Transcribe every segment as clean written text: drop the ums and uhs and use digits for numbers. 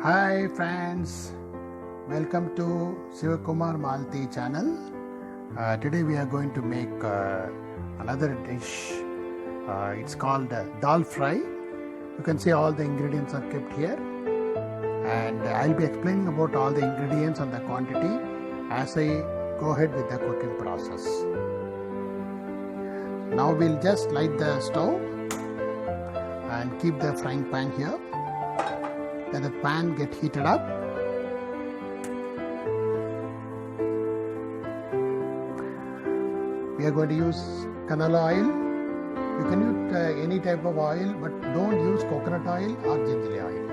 Hi friends, welcome to Sivakumar Malti channel. Today we are going to make another dish. It's called dal fry. You can see all the ingredients are kept here, and I'll be explaining about all the ingredients and the quantity as I go ahead with the cooking process. Now we'll just light the stove and keep the frying pan here. Let the pan get heated up. We are going to use canola oil. You can use any type of oil, but don't use coconut oil or gingerly oil.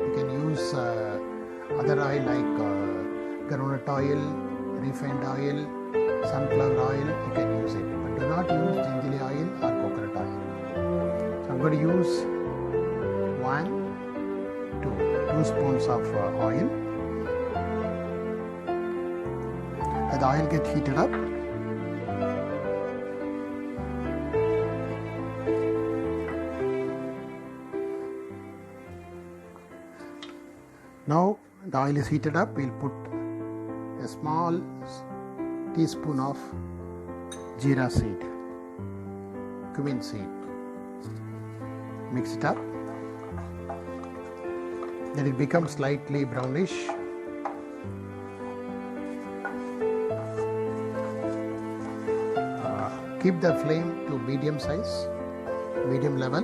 You can use other oil like groundnut oil, refined oil, sunflower oil. You can use it, but do not use gingerly oil or coconut oil. So I'm going to use 2 spoons of oil. Let the oil get heated up. Now the oil is heated up, we'll put a small teaspoon of jeera seed, cumin seed. Mix it up. Then it becomes slightly brownish. Keep the flame to medium size, medium level.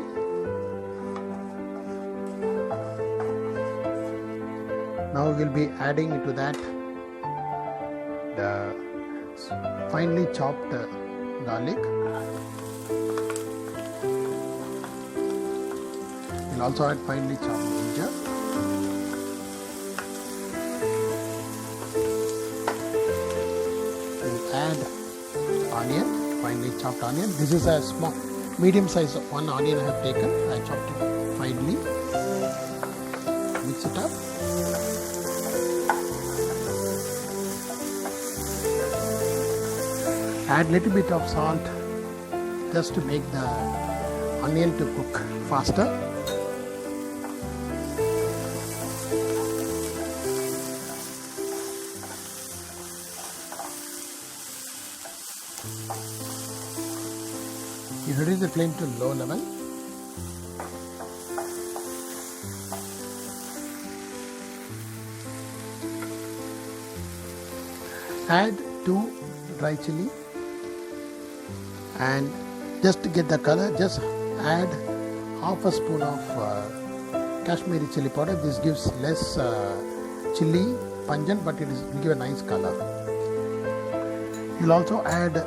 Now we'll be adding into that the finely chopped garlic. We'll also add finely chopped ginger. We'll add onion, finely chopped onion. This is a small, medium size of one onion I have taken. I chopped it finely. Mix it up. Add little bit of salt just to make the onion to cook faster. You reduce the flame to low level. Add 2 dry chili. And just to get the color, just add half a spoon of Kashmiri chili powder. This gives less chili pungent, but it will give a nice color. You'll also add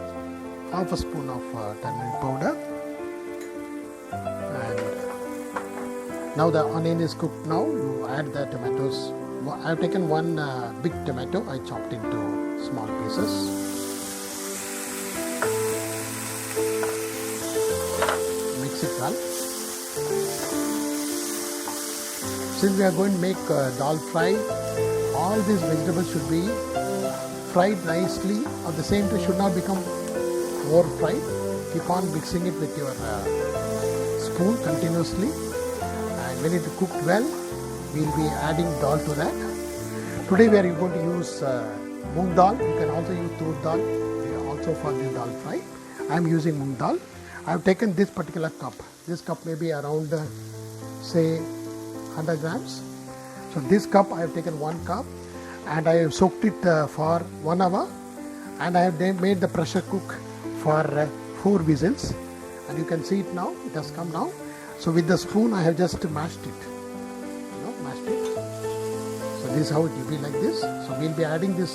half a spoon of turmeric powder. And now the onion is cooked. Now you add the tomatoes. I have taken one big tomato. I chopped into small pieces. Mix it well. Since we are going to make dal fry, all these vegetables should be fried nicely. At the same time, should not become over fried. Keep on mixing it with your spoon continuously. And when it is cooked well, we will be adding dal to that. Today we are going to use moong dal. You can also use tur dal also for this dal fry. I am using moong dal. I have taken this particular cup. This cup may be around say 100 grams. So this cup I have taken 1 cup and I have soaked it for 1 hour, and I have made the pressure cook for 4 whistles, and you can see it now. It has come now. So with the spoon I have just mashed it. Mashed it. So this is how it will be, like this. So we will be adding this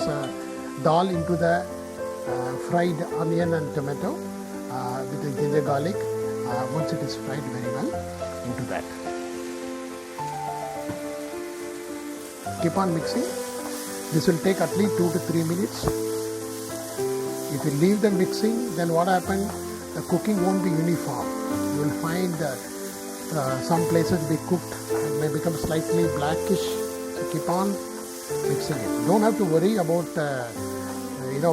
dal into the fried onion and tomato with the ginger garlic once it is fried very well into that. Keep on mixing. This will take at least 2 to 3 minutes. If you leave the mixing, then what happens? The cooking won't be uniform. You will find some places be cooked and may become slightly blackish. So keep on mixing it. Don't have to worry about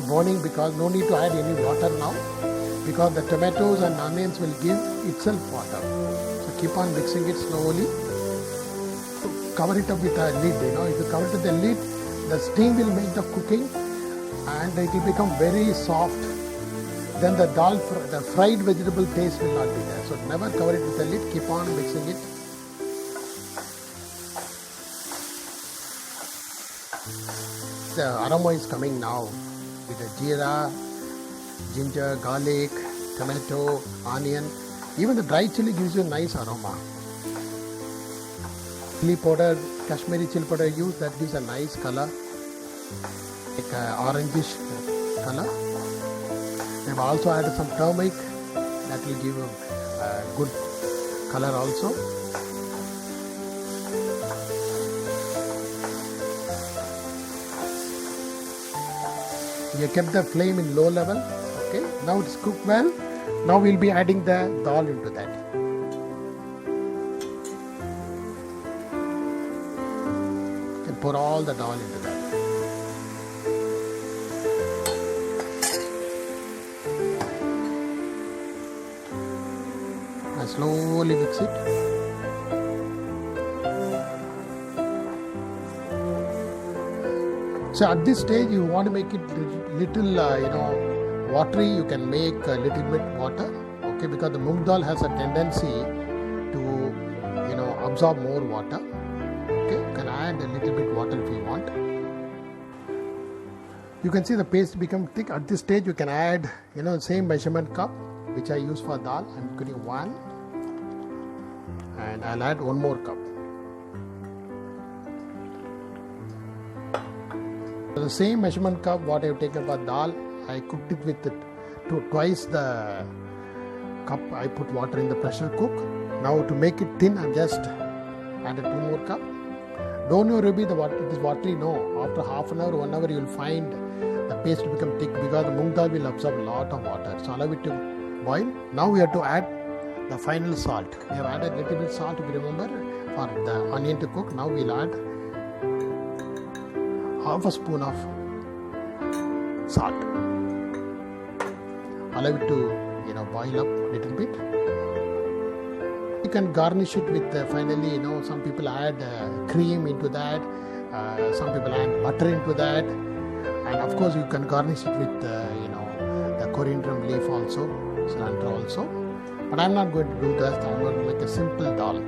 burning, because no need to add any water now, because the tomatoes and onions will give itself water. So keep on mixing it slowly. cover it up with a lid. If you cover it with a lid, the steam will make the cooking and it will become very soft. Then the fried vegetable taste will not be there. So never cover it with a lid. Keep on mixing it. The aroma is coming now with the jeera, ginger, garlic, tomato, onion. Even the dry chili gives you a nice aroma. Chili powder, Kashmiri chili powder used, that gives a nice color, like orangish color. We have also added some turmeric, that will give a good color also. You kept the flame in low level. Okay, now it's cooked well. Now we'll be adding the dal into that. You can pour all the dal into that. And slowly mix it. So at this stage, you want to make it little, watery. You can make a little bit water, okay? Because the moong dal has a tendency to, absorb more water. Okay, you can add a little bit water if you want. You can see the paste become thick. At this stage, you can add, same measurement cup which I use for dal. I'm putting 1, and I'll add 1 more cup. The same measurement cup what I have taken for dal, I cooked it with twice the cup. I put water in the pressure cook. Now to make it thin, I just added 2 more cup. Don't worry, the water it is watery. No, after half an hour, 1 hour, you will find the paste become thick because the moong dal will absorb a lot of water. So allow it to boil. Now we have to add the final salt. We have added a little bit salt, if you remember, for the onion to cook. Now we'll add half a spoon of salt. Allow it to boil up a little bit. You can garnish it with finally, some people add cream into that, some people add butter into that, and of course you can garnish it with the coriander leaf also, cilantro also. But I'm not going to do that. I'm going to make a simple dal.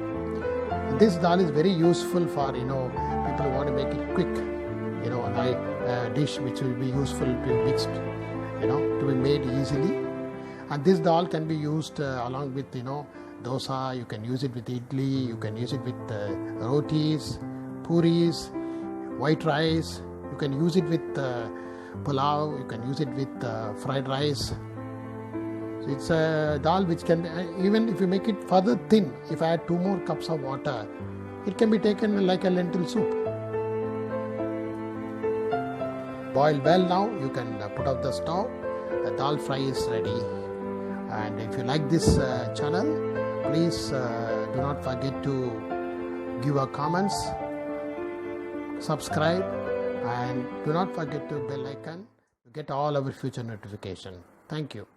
This dal is very useful for people who want to make it quick. A dish which will be useful to be mixed, to be made easily. And this dal can be used along with, dosa. You can use it with idli. You can use it with rotis, puris, white rice. You can use it with pulao. You can use it with fried rice. So it's a dal which can, even if you make it further thin, if I add 2 more cups of water, it can be taken like a lentil soup. Boil well now, you can put off the stove. The dal fry is ready. And if you like this channel, please do not forget to give our comments, subscribe, and do not forget to bell icon to get all our future notification. Thank you.